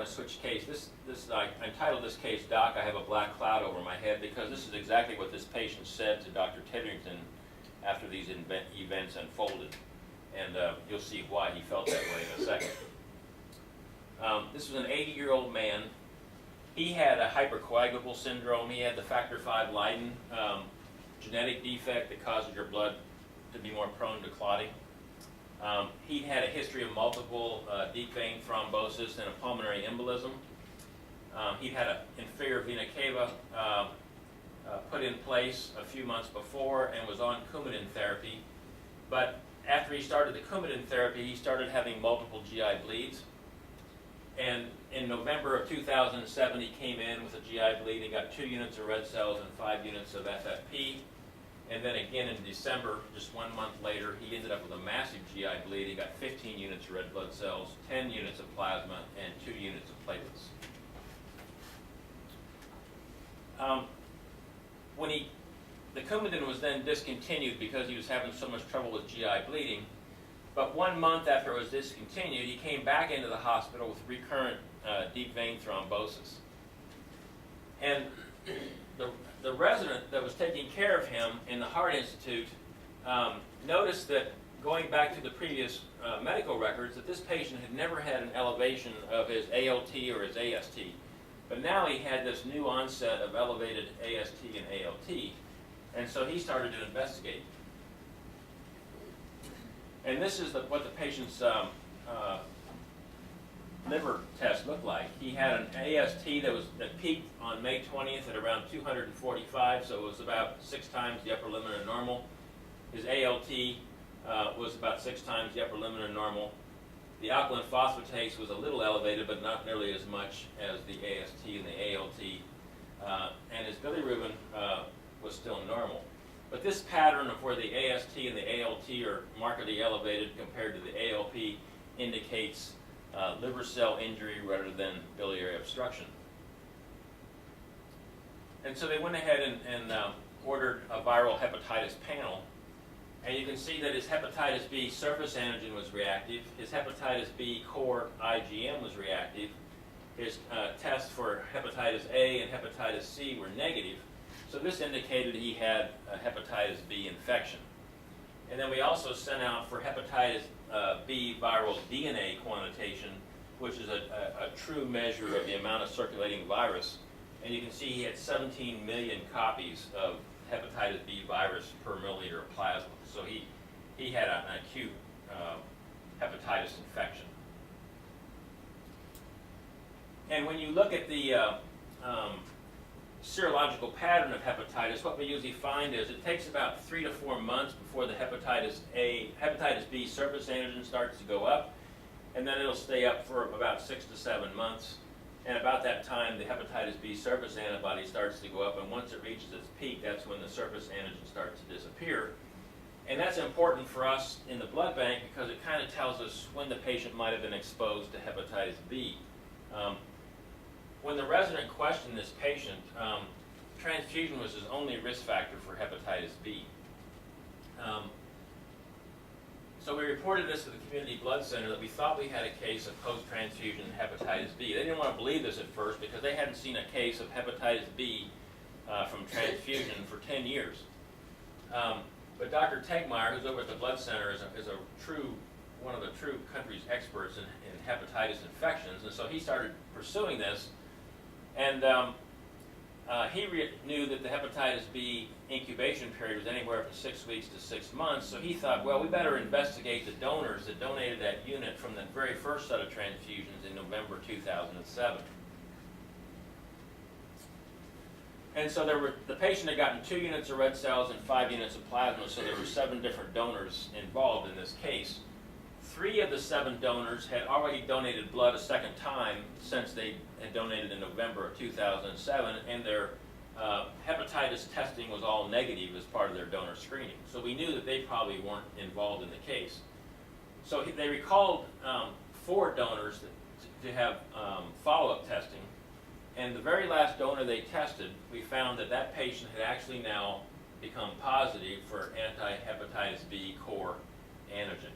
want to switch case. I entitled this case, Doc, I Have a Black Cloud Over My Head, because this is exactly what this patient said to Dr. Titterington after these events unfolded. And you'll see why he felt that way in a second. This was an 80-year-old man. He had a hypercoagulable syndrome. He had the factor V Leiden genetic defect that causes your blood to be more prone to clotting. He'd had a history of multiple deep vein thrombosis and a pulmonary embolism. He'd had an inferior vena cava put in place a few months before and was on Coumadin therapy. But after he started the Coumadin therapy, he started having multiple GI bleeds. And in November of 2007, he came in with a GI bleed. He got 2 units of red cells and 5 units of FFP. And then again in December, just 1 month later, he ended up with a massive GI bleed. He got 15 units of red blood cells, 10 units of plasma, and 2 units of platelets. The Coumadin was then discontinued because he was having so much trouble with GI bleeding. But 1 month after it was discontinued, he came back into the hospital with recurrent deep vein thrombosis. And the resident that was taking care of him in the Heart Institute noticed that, going back to the previous medical records, that this patient had never had an elevation of his ALT or his AST. But now he had this new onset of elevated AST and ALT, and so he started to investigate. And this is what the patient's liver test looked like. He had an AST that peaked on May 20th at around 245, so it was about 6 times the upper limit of normal. His ALT was about 6 times the upper limit of normal. The alkaline phosphatase was a little elevated, but not nearly as much as the AST and the ALT. And his bilirubin was still normal. But this pattern of where the AST and the ALT are markedly elevated compared to the ALP indicates liver cell injury rather than biliary obstruction. And so they went ahead and ordered a viral hepatitis panel. And you can see that his hepatitis B surface antigen was reactive. His hepatitis B core IgM was reactive. His tests for hepatitis A and hepatitis C were negative. So this indicated he had a hepatitis B infection. And then we also sent out for hepatitis B viral DNA quantitation, which is a true measure of the amount of circulating virus. And you can see he had 17 million copies of hepatitis B virus per milliliter of plasma. So he had an acute hepatitis infection. And when you look at the serological pattern of hepatitis, what we usually find is it takes about 3 to 4 months before the hepatitis B surface antigen starts to go up, and then it'll stay up for about 6 to 7 months. And about that time, the hepatitis B surface antibody starts to go up, and once it reaches its peak, that's when the surface antigen starts to disappear. And that's important for us in the blood bank because it kind of tells us when the patient might have been exposed to hepatitis B. When the resident questioned this patient, transfusion was his only risk factor for hepatitis B. So we reported this to the community blood center that we thought we had a case of post-transfusion hepatitis B. They didn't want to believe this at first because they hadn't seen a case of hepatitis B from transfusion for 10 years. But Dr. Tegmeyer, who's over at the blood center, is one of the true country's experts in hepatitis infections, and so he started pursuing this. And he knew that the hepatitis B incubation period was anywhere from 6 weeks to 6 months, so he thought, well, we better investigate the donors that donated that unit from the very first set of transfusions in November 2007. And so the patient had gotten 2 units of red cells and 5 units of plasma, so there were 7 different donors involved in this case. 3 of the 7 donors had already donated blood a second time since they had donated in November of 2007, and their hepatitis testing was all negative as part of their donor screening. So we knew that they probably weren't involved in the case. So they recalled 4 donors to have follow-up testing, and the very last donor they tested, we found that that patient had actually now become positive for anti-hepatitis B core antigen.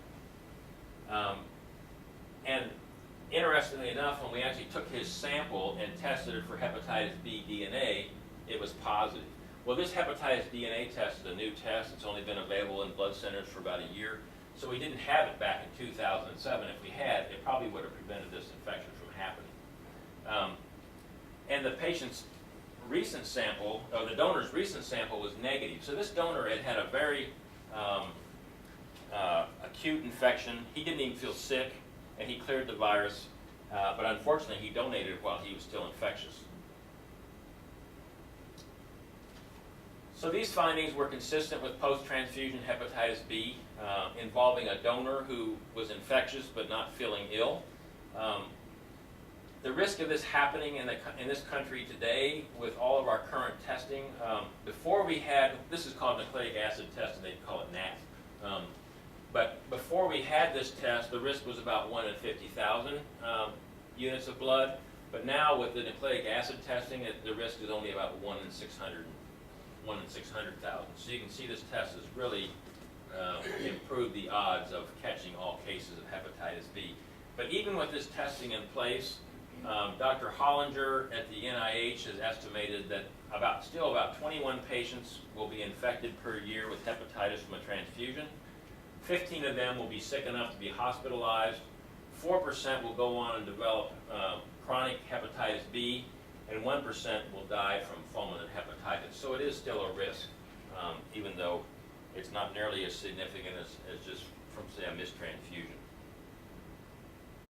And interestingly enough, when we actually took his sample and tested it for hepatitis B DNA, it was positive. Well, this hepatitis DNA test is a new test. It's only been available in blood centers for about a year. So we didn't have it back in 2007. If we had, it probably would have prevented this infection from happening. And the patient's recent sample, or the donor's recent sample, was negative. So this donor had a very acute infection. He didn't even feel sick, and he cleared the virus. But unfortunately, he donated while he was still infectious. So these findings were consistent with post-transfusion hepatitis B involving a donor who was infectious but not feeling ill. The risk of this happening in this country today with all of our current testing, before we had, this is called nucleic acid testing, they call it NAT. But before we had this test, the risk was about 1 in 50,000 units of blood. But now with the nucleic acid testing, the risk is only about 1 in 600,000. So you can see this test has really improved the odds of catching all cases of hepatitis B. But even with this testing in place, Dr. Hollinger at the NIH has estimated that still about 21 patients will be infected per year with hepatitis from a transfusion. 15 of them will be sick enough to be hospitalized. 4% will go on and develop chronic hepatitis B, and 1% will die from fulminant hepatitis. So it is still a risk, even though it's not nearly as significant as just from, say, a missed transfusion.